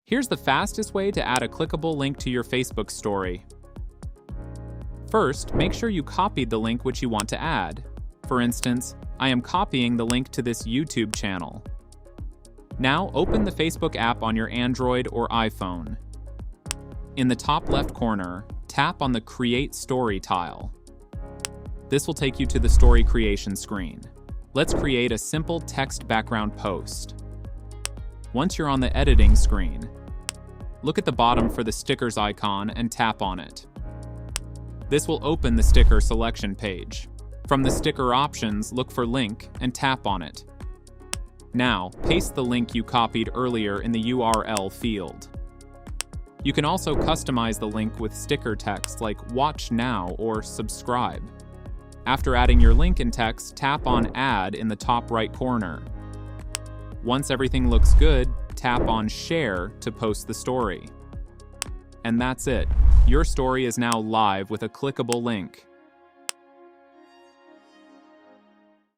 Here's the fastest way to add a clickable link to your Facebook story. First, make sure you copied the link which you want to add. For instance, I am copying the link to this YouTube channel. Now open the Facebook app on your Android or iPhone. In the top left corner, tap on the Create Story tile. This will take you to the story creation screen. Let's create a simple text background post. Once you're on the editing screen, look at the bottom for the stickers icon and tap on it. This will open the sticker selection page. From the sticker options, look for link and tap on it. Now, paste the link you copied earlier in the URL field. You can also customize the link with sticker text like watch now or subscribe. After adding your link and text, tap on Add in the top right corner. Once everything looks good, tap on Share to post the story. And that's it. Your story is now live with a clickable link.